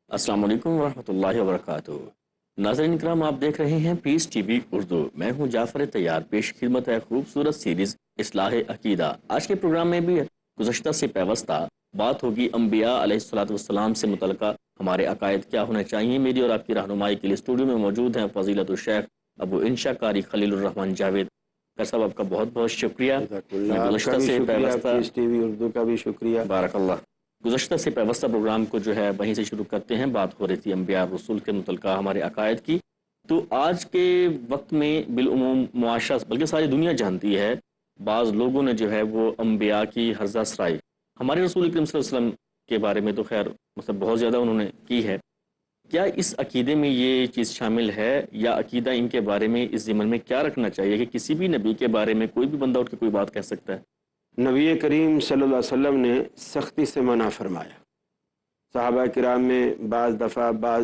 السلام علیکم ورحمۃ اللہ وبرکاتہ۔ ناظرین کرام، آپ دیکھ رہے ہیں پیس ٹی وی اردو۔ میں ہوں جعفر تیار، پیش خدمت ہے خوبصورت سیریز اصلاح عقیدہ۔ آج کے پروگرام میں بھی گزشتہ سے پیوستہ بات ہوگی انبیاء علیہ الصلوۃ والسلام سے متعلقہ ہمارے عقائد کیا ہونے چاہیے۔ میری اور آپ کی رہنمائی کے لیے اسٹوڈیو میں موجود ہیں فضیلت الشیخ ابو انشا قاری خلیل الرحمن جاوید صاحب، آپ کا بہت بہت شکریہ۔ گزشتہ سے پیوستہ پیس ٹی وی اردو کا بھی شکریہ۔ بارک اللہ۔ گزشتہ سے پیوستہ پروگرام کو جو ہے وہیں سے شروع کرتے ہیں۔ بات ہو رہی تھی انبیاء رسول کے متعلقہ ہمارے عقائد کی۔ تو آج کے وقت میں بالعموم معاشرہ بلکہ ساری دنیا جانتی ہے، بعض لوگوں نے جو ہے وہ انبیاء کی ہرزہ سرائی ہمارے رسول کریم صلی اللہ علیہ وسلم کے بارے میں تو خیر بہت زیادہ انہوں نے کی ہے۔ کیا اس عقیدے میں یہ چیز شامل ہے، یا عقیدہ ان کے بارے میں اس ضمن میں کیا رکھنا چاہیے کہ کسی بھی نبی کے بارے میں کوئی بھی بندہ اٹھ کے کوئی بات کہہ سکتا ہے؟ نبی کریم صلی اللہ علیہ وسلم نے سختی سے منع فرمایا۔ صحابہ کرام میں بعض دفعہ بعض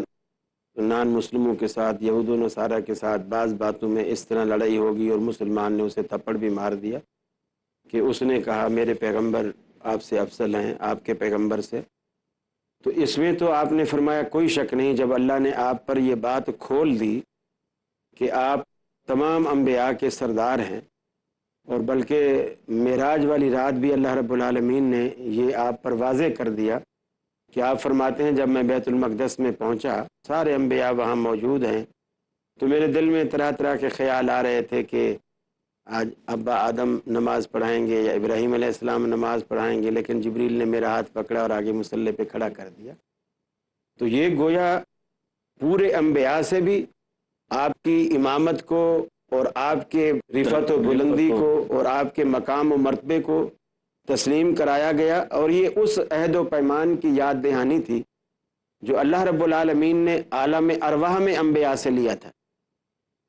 نان مسلموں کے ساتھ، یہود و نصارہ کے ساتھ بعض باتوں میں اس طرح لڑائی ہوگی اور مسلمان نے اسے تھپڑ بھی مار دیا کہ اس نے کہا میرے پیغمبر آپ سے افضل ہیں آپ کے پیغمبر سے۔ تو اس میں تو آپ نے فرمایا کوئی شک نہیں، جب اللہ نے آپ پر یہ بات کھول دی کہ آپ تمام انبیاء کے سردار ہیں، اور بلکہ معراج والی رات بھی اللہ رب العالمین نے یہ آپ پر واضح کر دیا کہ آپ فرماتے ہیں جب میں بیت المقدس میں پہنچا سارے انبیاء وہاں موجود ہیں، تو میرے دل میں طرح طرح کے خیال آ رہے تھے کہ آج ابا آدم نماز پڑھائیں گے یا ابراہیم علیہ السلام نماز پڑھائیں گے، لیکن جبریل نے میرا ہاتھ پکڑا اور آگے مصلی پہ کھڑا کر دیا۔ تو یہ گویا پورے انبیاء سے بھی آپ کی امامت کو اور آپ کے رفعت و بلندی کو اور آپ کے مقام و مرتبے کو تسلیم کرایا گیا، اور یہ اس عہد و پیمان کی یاد دہانی تھی جو اللہ رب العالمین نے عالم ارواح میں انبیاء سے لیا تھا۔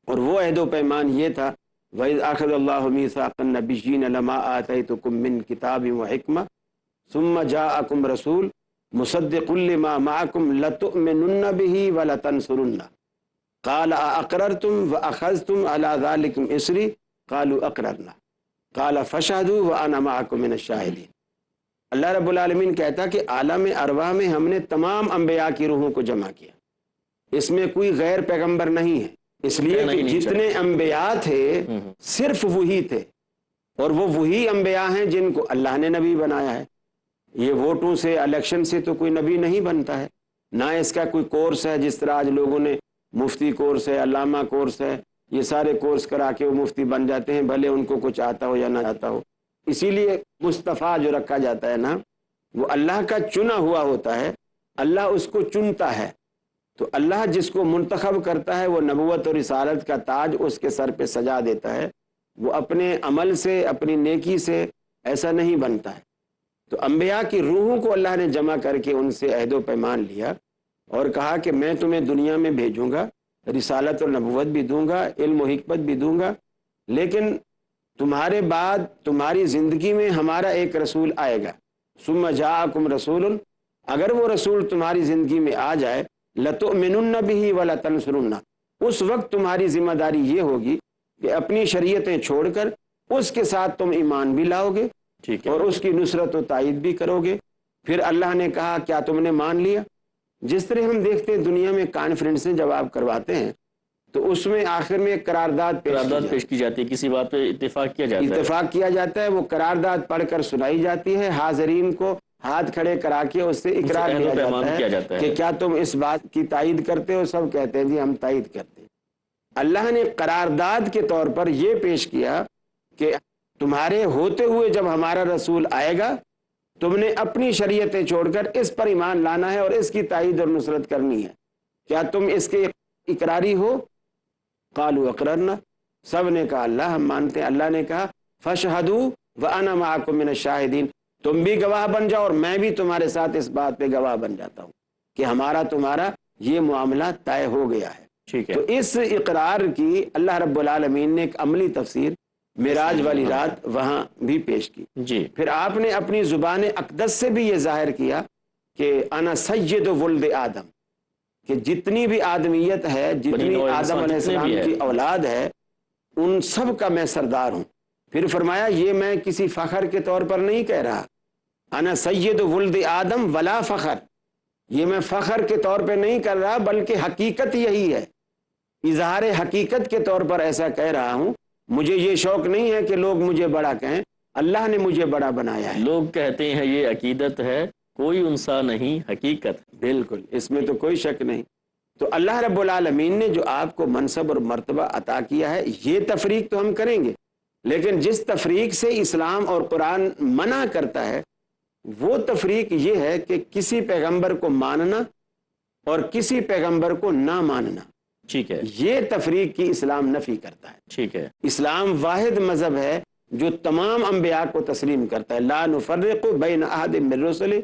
اور وہ عہد و پیمان یہ تھا وَإِذْ أَخَذَ اللَّهُ مِيثَاقَ النَّبِيِّينَ لَمَا آتَيْتُكُم مِّن كِتَابٍ وَحِكْمَةٍ ثُمَّ جَاءَكُمْ رَسُولٌ مُصَدِّقٌ لِّمَا مَعَكُمْ لَتُؤْمِنُنَّ بِهِ وَلَتَنصُرُنَّهُ قال اقررتم واخذتم على ذلكم اصري قالوا اقررنا قال فاشهدوا وانا معكم من الشاهدين۔ اللہ رب العالمین کہتا کہ عالم ارواح میں ہم نے تمام انبیاء کی روحوں کو جمع کیا، اس میں کوئی غیر پیغمبر نہیں ہے، اس لیے کہ جتنے انبیاء تھے صرف وہی تھے، اور وہ وہی انبیاء ہیں جن کو اللہ نے نبی بنایا ہے۔ یہ ووٹوں سے الیکشن سے تو کوئی نبی نہیں بنتا ہے، نہ اس کا کوئی کورس ہے جس طرح آج لوگوں نے مفتی کورس ہے، علامہ کورس ہے، یہ سارے کورس کرا کے وہ مفتی بن جاتے ہیں، بھلے ان کو کچھ آتا ہو یا نہ آتا ہو۔ اسی لیے مصطفیٰ جو رکھا جاتا ہے نا، وہ اللہ کا چنا ہوا ہوتا ہے، اللہ اس کو چنتا ہے۔ تو اللہ جس کو منتخب کرتا ہے وہ نبوت اور رسالت کا تاج اس کے سر پہ سجا دیتا ہے، وہ اپنے عمل سے اپنی نیکی سے ایسا نہیں بنتا ہے۔ تو انبیاء کی روحوں کو اللہ نے جمع کر کے ان سے عہد و پیمان لیا اور کہا کہ میں تمہیں دنیا میں بھیجوں گا، رسالت اور نبوت بھی دوں گا، علم و حکمت بھی دوں گا، لیکن تمہارے بعد تمہاری زندگی میں ہمارا ایک رسول آئے گا۔ ثم جاءکم رسول، اگر وہ رسول تمہاری زندگی میں آ جائے لتؤمنن بہ ولتنصرن، اس وقت تمہاری ذمہ داری یہ ہوگی کہ اپنی شریعتیں چھوڑ کر اس کے ساتھ تم ایمان بھی لاؤ گے اور اس کی نصرت و تائید بھی کرو گے۔ پھر اللہ نے کہا کیا تم نے مان لیا؟ جس طرح ہم دیکھتے ہیں دنیا میں کانفرنسیں جب آپ کرواتے ہیں تو اس میں آخر میں قرارداد پیش کی جاتی ہے، کسی بات پہ اتفاق کیا جاتا ہے، اتفاق کیا جاتا ہے، وہ قرارداد پڑھ کر سنائی جاتی ہے، حاضرین کو ہاتھ کھڑے کرا کے اس سے اقرار کیا جاتا ہے کہ کیا تم اس بات کی تائید کرتے ہو؟ سب کہتے ہیں جی ہم تائید کرتے ہیں۔ اللہ نے قرارداد کے طور پر یہ پیش کیا کہ تمہارے ہوتے ہوئے جب ہمارا رسول آئے گا تم نے اپنی شریعتیں چھوڑ کر اس پر ایمان لانا ہے اور اس کی تائید اور نصرت کرنی ہے، کیا تم اس کے اقراری ہو؟ قالوا اقررنا، سب نے کہا اللہ ہم مانتے ہیں۔ اللہ نے کہا فاشہدوا وانا معکم من الشاہدین، تم بھی گواہ بن جاؤ اور میں بھی تمہارے ساتھ اس بات پہ گواہ بن جاتا ہوں کہ ہمارا تمہارا یہ معاملہ طے ہو گیا ہے۔ ٹھیک ہے۔ تو اس اقرار کی اللہ رب العالمین نے ایک عملی تفسیر معراج والی رات وہاں بھی پیش کی۔ جی، پھر آپ نے اپنی زبان اقدس سے بھی یہ ظاہر کیا کہ انا سید ولد آدم، کہ جتنی بھی آدمیت ہے، جتنی آدم علیہ السلام کی اولاد ہے، ان سب کا میں سردار ہوں۔ پھر فرمایا یہ میں کسی فخر کے طور پر نہیں کہہ رہا، انا سید ولد آدم ولا فخر، یہ میں فخر کے طور پہ نہیں کر رہا، بلکہ حقیقت یہی ہے، اظہار حقیقت کے طور پر ایسا کہہ رہا ہوں۔ مجھے یہ شوق نہیں ہے کہ لوگ مجھے بڑا کہیں، اللہ نے مجھے بڑا بنایا ہے۔ لوگ کہتے ہیں یہ عقیدت ہے، کوئی انسا نہیں حقیقت۔ بالکل، اس میں تو کوئی شک نہیں۔ تو اللہ رب العالمین نے جو آپ کو منصب اور مرتبہ عطا کیا ہے، یہ تفریق تو ہم کریں گے، لیکن جس تفریق سے اسلام اور قرآن منع کرتا ہے وہ تفریق یہ ہے کہ کسی پیغمبر کو ماننا اور کسی پیغمبر کو نہ ماننا۔ ٹھیک ہے، یہ تفریق کی اسلام نفی کرتا ہے۔ ٹھیک ہے، اسلام واحد مذہب ہے جو تمام انبیاء کو تسلیم کرتا ہے، لا نفرق بین احد من رسلہ۔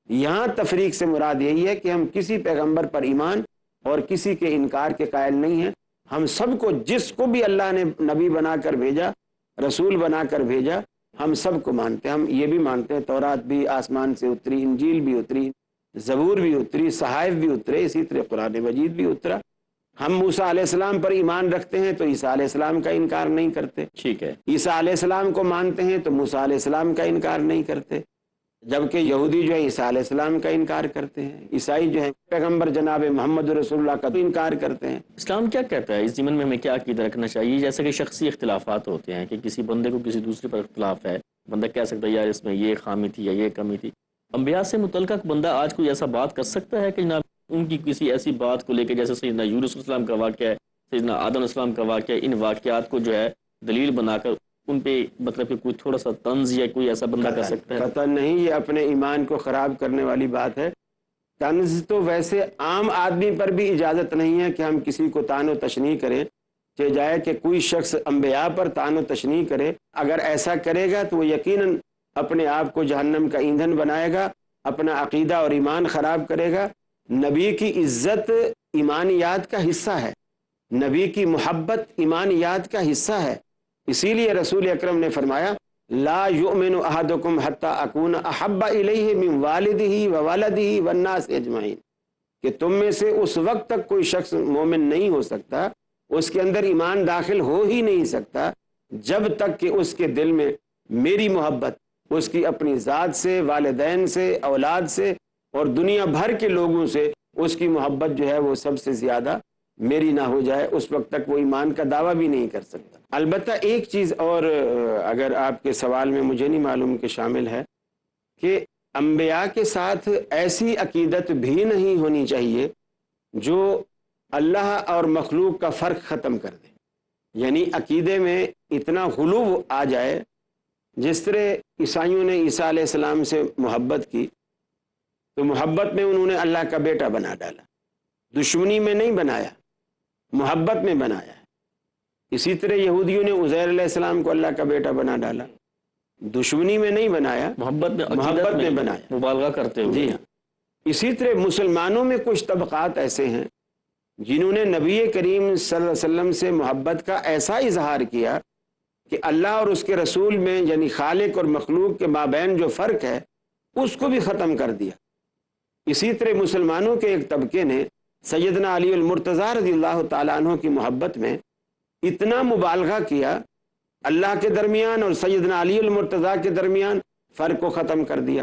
یہاں تفریق سے مراد یہی ہے کہ ہم کسی پیغمبر پر ایمان اور کسی کے انکار کے قائل نہیں ہیں۔ ہم سب کو، جس کو بھی اللہ نے نبی بنا کر بھیجا، رسول بنا کر بھیجا، ہم سب کو مانتے ہیں۔ ہم یہ بھی مانتے ہیں تورات بھی آسمان سے اتری، انجیل بھی اتری، زبور بھی اتری، صحائف بھی اترے، اسی طرح قرآن مجید بھی اترا۔ ہم موسیٰ علیہ السلام پر ایمان رکھتے ہیں تو عیسیٰ علیہ السلام کا انکار نہیں کرتے، ٹھیک ہے، عیسیٰ علیہ السلام کو مانتے ہیں تو موسیٰ علیہ السلام کا انکار نہیں کرتے، جبکہ یہودی جو ہے عیسیٰ علیہ السلام کا انکار کرتے ہیں، عیسائی جو ہے پیغمبر جناب محمد رسول اللہ کا انکار کرتے ہیں۔ اسلام کیا کہتا ہے اس ضمن میں ہمیں کیا عقیدہ رکھنا چاہیے؟ جیسے کہ شخصی اختلافات ہوتے ہیں کہ کسی بندے کو کسی دوسرے پر اختلاف ہے، بندہ کہہ سکتا ہے یار اس میں یہ خامی تھی یا یہ کمی تھی۔ انبیاء سے متعلق بندہ آج کوئی ایسا بات کر سکتا ہے کہ جناب ان کی کسی ایسی بات کو لے کے، جیسے سیدنا یونس علیہ السلام کا واقعہ ہے، سیدنا آدم علیہ السلام کا واقعہ ہے، ان واقعات کو جو ہے دلیل بنا کر ان پہ مطلب کہ کوئی تھوڑا سا طنز یا کوئی ایسا بندہ کر سکتا ہے؟ قطعاً نہیں، یہ اپنے ایمان کو خراب کرنے والی بات ہے۔ طنز تو ویسے عام آدمی پر بھی اجازت نہیں ہے کہ ہم کسی کو طعن و تشنیع کریں، کہ جائے کہ کوئی شخص انبیاء پر طعن و تشنیع کرے، اگر ایسا کرے گا تو وہ یقیناً اپنے آپ کو جہنم کا ایندھن بنائے گا، اپنا عقیدہ اور ایمان خراب کرے گا۔ نبی کی عزت ایمانیات کا حصہ ہے، نبی کی محبت ایمانیات کا حصہ ہے۔ اسی لیے رسول اکرم نے فرمایا لا یؤمن احدکم حتی اکون احب الیہ من والدہ وولدہ والناس اجمعین، کہ تم میں سے اس وقت تک کوئی شخص مومن نہیں ہو سکتا، اس کے اندر ایمان داخل ہو ہی نہیں سکتا جب تک کہ اس کے دل میں میری محبت، اس کی اپنی ذات سے، والدین سے، اولاد سے اور دنیا بھر کے لوگوں سے اس کی محبت جو ہے وہ سب سے زیادہ میری نہ ہو جائے، اس وقت تک وہ ایمان کا دعویٰ بھی نہیں کر سکتا۔ البتہ ایک چیز اور اگر آپ کے سوال میں مجھے نہیں معلوم کہ شامل ہے، کہ انبیاء کے ساتھ ایسی عقیدت بھی نہیں ہونی چاہیے جو اللہ اور مخلوق کا فرق ختم کر دے، یعنی عقیدے میں اتنا غلو آ جائے۔ جس طرح عیسائیوں نے عیسیٰ علیہ السلام سے محبت کی تو محبت میں انہوں نے اللہ کا بیٹا بنا ڈالا، دشمنی میں نہیں بنایا، محبت میں بنایا ہے۔ اسی طرح یہودیوں نے عزیر علیہ السلام کو اللہ کا بیٹا بنا ڈالا، دشمنی میں نہیں بنایا، محبت میں بنایا، مبالغہ کرتے ہوئے۔ جی ہاں۔ اسی طرح مسلمانوں میں کچھ طبقات ایسے ہیں جنہوں نے نبی کریم صلی اللہ علیہ وسلم سے محبت کا ایسا اظہار کیا کہ اللہ اور اس کے رسول میں یعنی خالق اور مخلوق کے مابین جو فرق ہے اس کو بھی ختم کر دیا۔ اسی طرح مسلمانوں کے ایک طبقے نے سیدنا علی المرتضیٰ رضی اللہ تعالیٰ عنہ کی محبت میں اتنا مبالغہ کیا، اللہ کے درمیان اور سیدنا علی المرتضیٰ کے درمیان فرق کو ختم کر دیا۔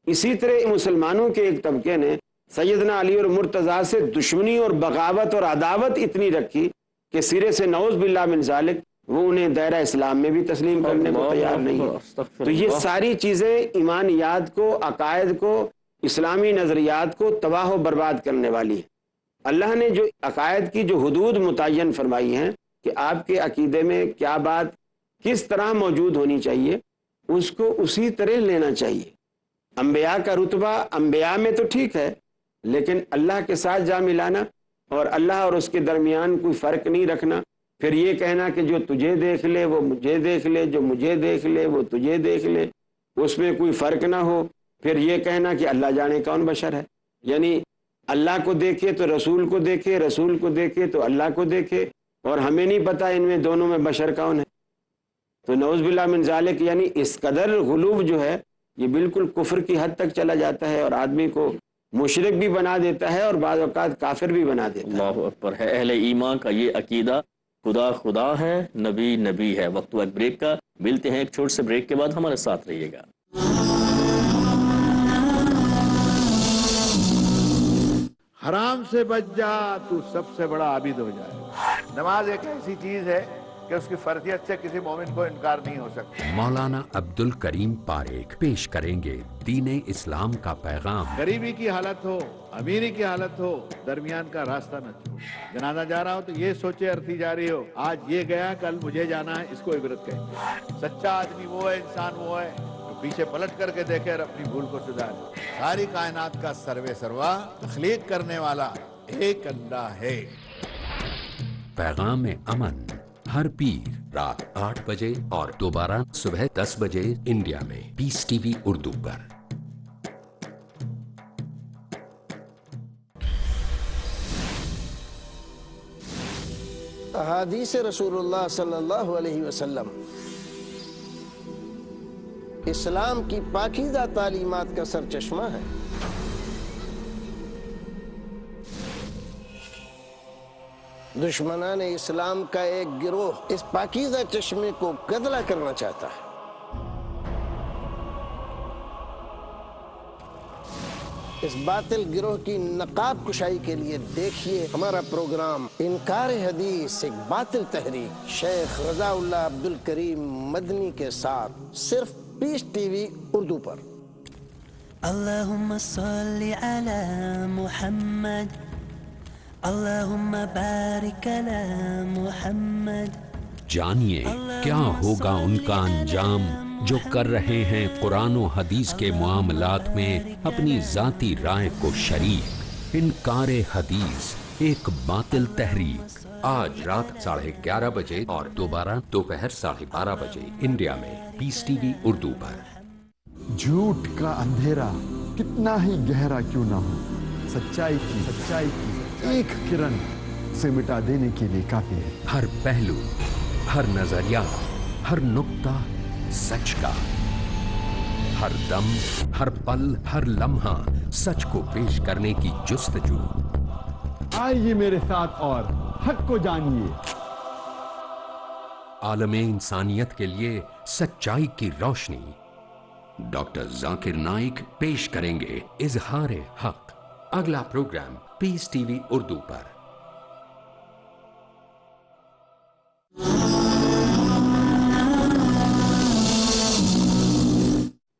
اسی طرح مسلمانوں کے ایک طبقے نے سیدنا علی المرتضیٰ سے دشمنی اور بغاوت اور عداوت اتنی رکھی کہ سرے سے نعوذ باللہ من ذالک وہ انہیں دائرہ اسلام میں بھی تسلیم کرنے کو تیار نہیں ہے۔ تو یہ ساری چیزیں ایمانیات کو، عقائد کو، اسلامی نظریات کو تباہ و برباد کرنے والی ہیں۔ اللہ نے جو عقائد کی جو حدود متعین فرمائی ہیں کہ آپ کے عقیدے میں کیا بات کس طرح موجود ہونی چاہیے، اس کو اسی طرح لینا چاہیے۔ انبیاء کا رتبہ انبیاء میں تو ٹھیک ہے، لیکن اللہ کے ساتھ جا ملانا اور اللہ اور اس کے درمیان کوئی فرق نہیں رکھنا، پھر یہ کہنا کہ جو تجھے دیکھ لے وہ مجھے دیکھ لے، جو مجھے دیکھ لے وہ تجھے دیکھ لے، اس میں کوئی فرق نہ ہو، پھر یہ کہنا کہ اللہ جانے کون بشر ہے، یعنی اللہ کو دیکھے تو رسول کو دیکھے، رسول کو دیکھے تو اللہ کو دیکھے، اور ہمیں نہیں پتہ ان میں دونوں میں بشر کون ہے۔ تو نعوذ باللہ من ذالک، یعنی اس قدر غلو جو ہے یہ بالکل کفر کی حد تک چلا جاتا ہے اور آدمی کو مشرک بھی بنا دیتا ہے اور بعض اوقات کافر بھی بنا دیتا ہے۔ اللہ اکبر ہے اہل ایمان کا یہ عقیدہ، خدا خدا ہے، نبی نبی ہے۔ وقت ہوا ایک بریک کا، ملتے ہیں ایک چھوٹے سے بریک کے بعد، ہمارے ساتھ رہیے گا۔ حرام سے بچ جا تو سب سے بڑا عابد ہو جائے. نماز ایک ایسی چیز ہے کہ اس کی فرضیت سے کسی مومن کو انکار نہیں ہو سکتا. مولانا عبد الکریم پاریکھ پیش کریں گے دین اسلام کا پیغام. غریبی کی حالت ہو، امیری کی حالت ہو، درمیان کا راستہ نہ چھوڑ. جنازہ جا رہا ہو تو یہ سوچے ارتھی جاری ہو، آج یہ گیا کل مجھے جانا ہے، اس کو عبرت کہیں گے. سچا آدمی وہ ہے، انسان وہ ہے جو پیچھے پلٹ کر کے دیکھے اور اپنی بھول کو سدھارے. ساری کائنات کا سروے سروا تخلیق کرنے والا ایک اللہ ہے. پیغام امن ہر پیر رات 8 بجے اور دوبارہ صبح 10 بجے انڈیا میں پیس ٹی وی اردو پر. احادیث رسول اللہ صلی اللہ علیہ وسلم اسلام کی پاکیزہ تعلیمات کا سرچشمہ ہے. دشمنان اسلام کا ایک گروہ اس پاکیزہ چشمے کو گدلا کرنا چاہتا ہے. اس باطل گروہ کی نقاب کشائی کے لیے دیکھیے ہمارا پروگرام انکار حدیث ایک باطل تحریک شیخ رضا اللہ عبد الکریم مدنی کے ساتھ صرف پیس ٹی وی اردو پر. اللہم صلی علی محمد اللہم بارک علی محمد. جانیے کیا ہوگا ان کا انجام جو کر رہے ہیں قرآن و حدیث کے معاملات میں اپنی ذاتی رائے کو شریک. انکار حدیث ایک باطل تحریک آج رات 11:30 بجے اور دوبارہ دوپہر 12:30 بجے انڈیا میں پیس ٹی وی اردو پر. جھوٹ کا اندھیرا کتنا ہی گہرا کیوں نہ ہو، سچائی کی ایک کرن سے مٹا دینے کے لیے کافی ہے. ہر پہلو، ہر نظریہ، ہر نقطہ سچ کا. ہر دم، ہر پل، ہر لمحہ سچ کو پیش کرنے کی جستجو. آئیے میرے ساتھ اور حق کو جانیے. عالم انسانیت کے لیے سچائی کی روشنی. ڈاکٹر ذاکر نائک پیش کریں گے اظہار حق. اگلا پروگرام پیس ٹی وی اردو پر.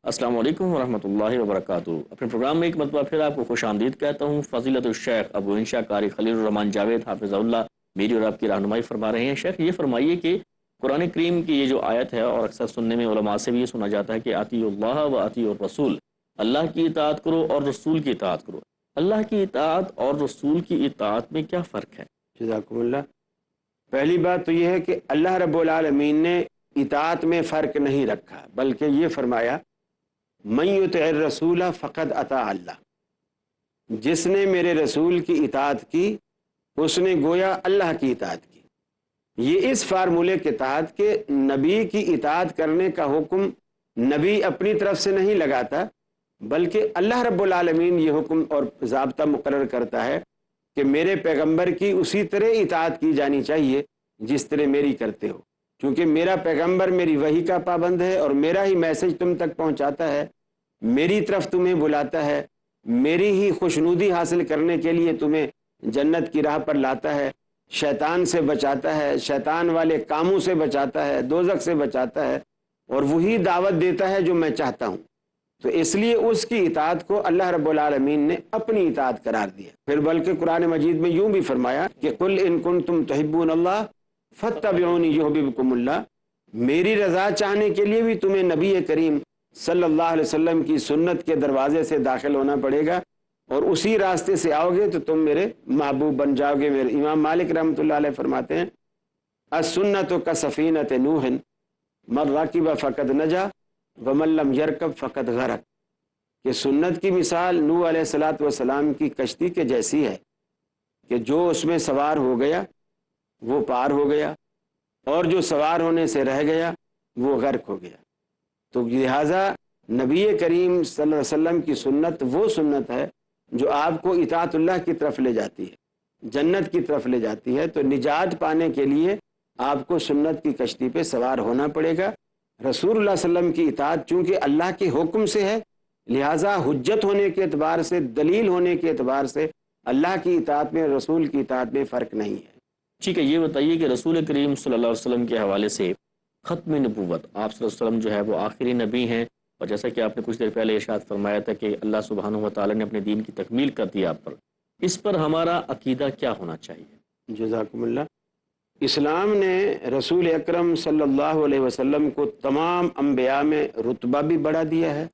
السلام علیکم ورحمۃ اللہ وبرکاتہ. اپنے پروگرام میں ایک مرتبہ پھر آپ کو خوش آمدید کہتا ہوں. فضیلت الشیخ ابو انشا قاری خلیل الرحمن جاوید حافظ اللہ میری اور آپ کی رہنمائی فرما رہے ہیں. شیخ یہ فرمائیے کہ قرآن کریم کی یہ جو آیت ہے، اور اکثر سننے میں علماء سے بھی یہ سنا جاتا ہے کہ اطیعوا اللہ و اطیعوا الرسول، اللہ کی اطاعت کرو اور رسول کی اطاعت کرو. اللہ کی اطاعت اور رسول کی اطاعت میں کیا فرق ہے؟ جزاکم اللہ. پہلی بات تو یہ ہے کہ اللہ رب العالمین نے اطاعت میں فرق نہیں رکھا، بلکہ یہ فرمایا من یطع الرسول فقد اطاع اللہ. جس نے میرے رسول کی اطاعت کی اس نے گویا اللہ کی اطاعت کی. یہ اس فارمولے کے تحت کہ نبی کی اطاعت کرنے کا حکم نبی اپنی طرف سے نہیں لگاتا، بلکہ اللہ رب العالمین یہ حکم اور ضابطہ مقرر کرتا ہے کہ میرے پیغمبر کی اسی طرح اطاعت کی جانی چاہیے جس طرح میری کرتے ہو. کیونکہ میرا پیغمبر میری وحی کا پابند ہے اور میرا ہی میسج تم تک پہنچاتا ہے، میری طرف تمہیں بلاتا ہے، میری ہی خوشنودی حاصل کرنے کے لیے تمہیں جنت کی راہ پر لاتا ہے، شیطان سے بچاتا ہے، شیطان والے کاموں سے بچاتا ہے، دوزخ سے بچاتا ہے، اور وہی دعوت دیتا ہے جو میں چاہتا ہوں. تو اس لیے اس کی اطاعت کو اللہ رب العالمین نے اپنی اطاعت قرار دیا. پھر بلکہ قرآن مجید میں یوں بھی فرمایا کہ قل ان کنتم تحبون اللہ فاتبعونی یحببکم اللہ. میری رضا چاہنے کے لیے بھی تمہیں نبی کریم صلی اللہ علیہ وسلم کی سنت کے دروازے سے داخل ہونا پڑے گا، اور اسی راستے سے آؤ گے تو تم میرے محبوب بن جاؤ گے. میرے امام مالک رحمۃ اللہ علیہ فرماتے ہیں السنت کسفینۃ نوح من رکب فقد نجا ومن لم یرکب فقد غرق. کہ سنت کی مثال نوح علیہ الصلوۃ والسلام کی کشتی کے جیسی ہے کہ جو اس میں سوار ہو گیا وہ پار ہو گیا، اور جو سوار ہونے سے رہ گیا وہ غرق ہو گیا. تو لہٰذا نبی کریم صلی اللہ علیہ وسلم کی سنت وہ سنت ہے جو آپ کو اطاعت اللہ کی طرف لے جاتی ہے، جنت کی طرف لے جاتی ہے. تو نجات پانے کے لیے آپ کو سنت کی کشتی پہ سوار ہونا پڑے گا. رسول اللہ صلی اللہ علیہ وسلم کی اطاعت چونکہ اللہ کے حکم سے ہے، لہٰذا حجت ہونے کے اعتبار سے، دلیل ہونے کے اعتبار سے اللہ کی اطاعت میں رسول کی اطاعت میں فرق نہیں ہے۔ ٹھیک ہے، یہ بتائیے کہ رسول کریم صلی اللہ علیہ وسلم کے حوالے سے ختم نبوت، آپ صلی اللہ علیہ وسلم جو ہے وہ آخری نبی ہیں، اور جیسا کہ آپ نے کچھ دیر پہلے ارشاد فرمایا تھا کہ اللہ سبحانہ و تعالیٰ نے اپنے دین کی تکمیل کر دی آپ پر، اس پر ہمارا عقیدہ کیا ہونا چاہیے؟ جزاکم اللہ۔ اسلام نے رسول اکرم صلی اللہ علیہ وسلم کو تمام انبیاء میں رتبہ بھی بڑھا دیا ہے،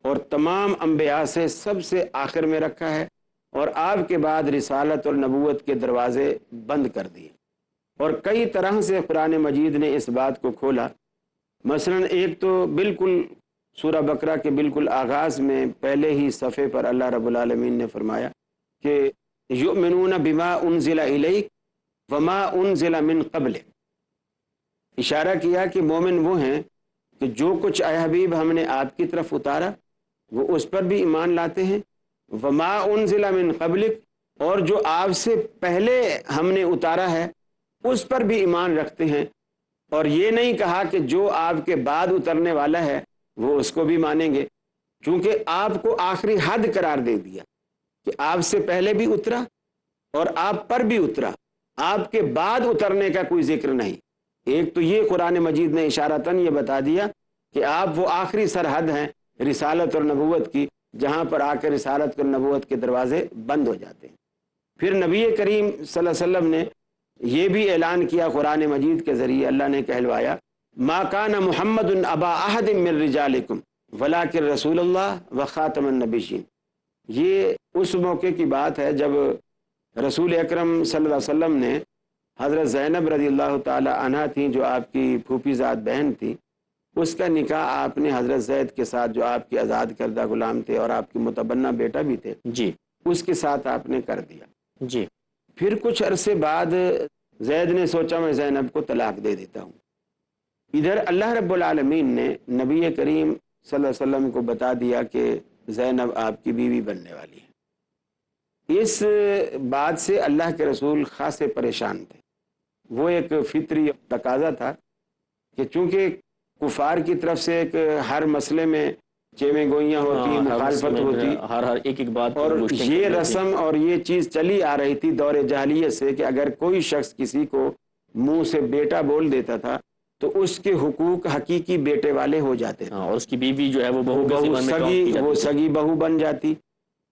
اور تمام انبیاء سے سب سے آخر میں رکھا ہے، اور آپ کے بعد رسالت اور نبوت کے دروازے بند کر دیے، اور کئی طرح سے قرآن مجید نے اس بات کو کھولا۔ مثلا ایک تو بالکل سورہ بقرہ کے بالکل آغاز میں پہلے ہی صفحے پر اللہ رب العالمین نے فرمایا کہ یؤمنون بما انزل الیک وما انزل من قبل، اشارہ کیا کہ مومن وہ ہیں کہ جو کچھ اے حبیب ہم نے آپ کی طرف اتارا وہ اس پر بھی ایمان لاتے ہیں، وما انزل من قبلک، اور جو آپ سے پہلے ہم نے اتارا ہے اس پر بھی ایمان رکھتے ہیں، اور یہ نہیں کہا کہ جو آپ کے بعد اترنے والا ہے وہ اس کو بھی مانیں گے، چونکہ آپ کو آخری حد قرار دے دیا کہ آپ سے پہلے بھی اترا اور آپ پر بھی اترا، آپ کے بعد اترنے کا کوئی ذکر نہیں۔ ایک تو یہ قرآن مجید نے اشارتاً یہ بتا دیا کہ آپ وہ آخری سرحد ہیں رسالت اور نبوت کی، جہاں پر آ کر رسالت اور نبوت کے دروازے بند ہو جاتے ہیں۔ پھر نبی کریم صلی اللہ علیہ وسلم نے یہ بھی اعلان کیا قرآن مجید کے ذریعے، اللہ نے کہلوایا ما کان محمد ابا احد من رجالکم ولکن رسول اللہ وخاتم النبیین۔ یہ اس موقع کی بات ہے جب رسول اکرم صلی اللہ علیہ وسلم نے حضرت زینب رضی اللہ تعالی عنہا تھیں، جو آپ کی پھوپھی زاد بہن تھی، اس کا نکاح آپ نے حضرت زید کے ساتھ جو آپ کے آزاد کردہ غلام تھے اور آپ کے متبنہ بیٹا بھی تھے جی، اس کے ساتھ آپ نے کر دیا۔ جی، پھر کچھ عرصے بعد زید نے سوچا میں زینب کو طلاق دے دیتا ہوں۔ ادھر اللہ رب العالمین نے نبی کریم صلی اللہ علیہ وسلم کو بتا دیا کہ زینب آپ کی بیوی بننے والی ہے۔ اس بات سے اللہ کے رسول خاصے پریشان تھے۔ وہ ایک فطری تقاضا تھا کہ چونکہ کفار کی طرف سے ایک ہر مسئلے میں چیمیں گوئیاں ہوتی، مخالفت ہوتی، ہر ایک بات، اور یہ رسم اور یہ چیز چلی آ رہی تھی دور جاہلیت سے کہ اگر کوئی شخص کسی کو منہ سے بیٹا بول دیتا تھا تو اس کے حقوق حقیقی بیٹے والے ہو جاتے تھے، اور اس کی بیوی جو ہے وہ بہو سگی بہو بن جاتی۔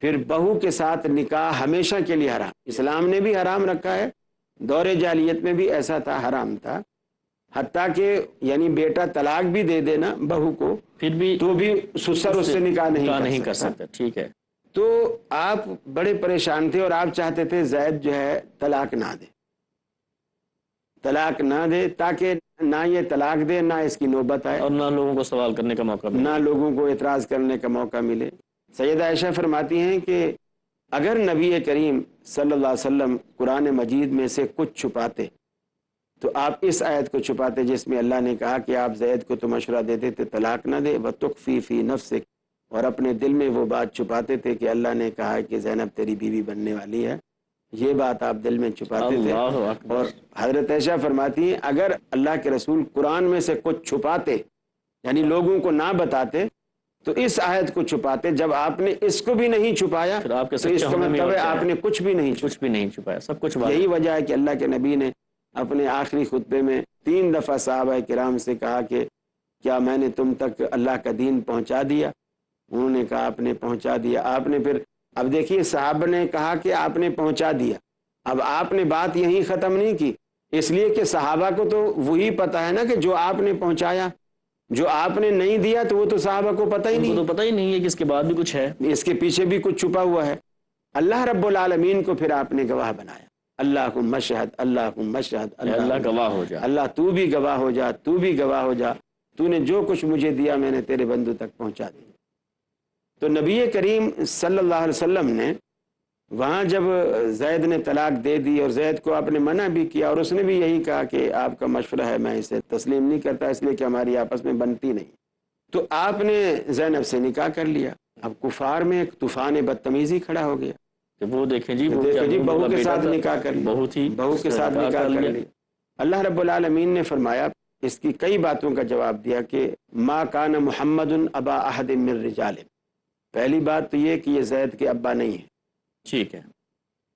پھر بہو کے ساتھ نکاح ہمیشہ کے لیے حرام، اسلام نے بھی حرام رکھا ہے، دور جاہلیت میں بھی ایسا تھا، حرام تھا، حتیٰ کہ یعنی بیٹا طلاق بھی دے دینا بہو کو پھر بھی تو بھی سسر اس سے نکاح نہیں کر سکتا۔ ٹھیک ہے، تو آپ بڑے پریشان تھے اور آپ چاہتے تھے زید جو ہے طلاق نہ دے تاکہ نہ یہ طلاق دے، نہ اس کی نوبت آئے، اور نہ لوگوں کو سوال کرنے کا موقع ملے، نہ لوگوں کو اعتراض کرنے کا موقع ملے۔ سیدہ عائشہ فرماتی ہیں کہ اگر نبی کریم صلی اللہ علیہ وسلم قرآن مجید میں سے کچھ چھپاتے تو آپ اس آیت کو چھپاتے جس میں اللہ نے کہا کہ آپ زید کو تو مشورہ دیتے تھے طلاق نہ دے، وَتُخْفِي فِي نَفْسِكَ، اور اپنے دل میں وہ بات چھپاتے تھے کہ اللہ نے کہا کہ زینب تیری بیوی بننے والی ہے، یہ بات آپ دل میں چھپاتے تھے۔ اللہ اکبر۔ اور حضرت عائشہ فرماتی ہیں اگر اللہ کے رسول قرآن میں سے کچھ چھپاتے یعنی لوگوں کو نہ بتاتے تو اس آیت کو چھپاتے، جب آپ نے اس کو بھی نہیں چھپایا پھر آپ کے تو اس کا مطلب ہے آپ نے کچھ بھی نہیں چھپایا، سب کچھ واضح۔ یہی وجہ ہے کہ اللہ کے نبی نے اپنے آخری خطبے میں 3 دفعہ صحابہ کرام سے کہا کہ کیا میں نے تم تک اللہ کا دین پہنچا دیا؟ انہوں نے کہا آپ نے پہنچا دیا۔ آپ نے پھر اب دیکھیے صحابہ نے کہا کہ آپ نے پہنچا دیا، اب آپ نے بات یہیں ختم نہیں کی، اس لیے کہ صحابہ کو تو وہی پتا ہے نا کہ جو آپ نے پہنچایا، جو آپ نے نہیں دیا تو وہ تو صحابہ کو پتہ ہی نہیں، تو پتہ ہی نہیں ہے کہ اس کے بعد بھی کچھ ہے، اس کے پیچھے بھی کچھ چھپا ہوا ہے۔ اللہ رب العالمین کو پھر آپ نے گواہ بنایا، اللہم اشہد اللہم اشہد، اللہ گواہ ہو جا، اللہ تو بھی گواہ ہو جا، تو بھی گواہ ہو جا، تو نے جو کچھ مجھے دیا میں نے تیرے بندوں تک پہنچا دیا۔ تو نبی کریم صلی اللہ علیہ وسلم نے وہاں جب زید نے طلاق دے دی اور زید کو آپ نے منع بھی کیا اور اس نے بھی یہی کہا کہ آپ کا مشورہ ہے میں اسے تسلیم نہیں کرتا اس لیے کہ ہماری آپس میں بنتی نہیں، تو آپ نے زینب سے نکاح کر لیا۔ اب کفار میں ایک طوفان بدتمیزی کھڑا ہو گیا، وہ دیکھیں جی بہو کے ساتھ نکاح کر لیا، بہو کے ساتھ نکاح کر لیا۔ اللہ رب العالمین نے فرمایا، اس کی کئی باتوں کا جواب دیا کہ ما کان محمد ابا احد من رجال، پہلی بات تو یہ کہ یہ زید کے ابا نہیں ہے، ٹھیک ہے،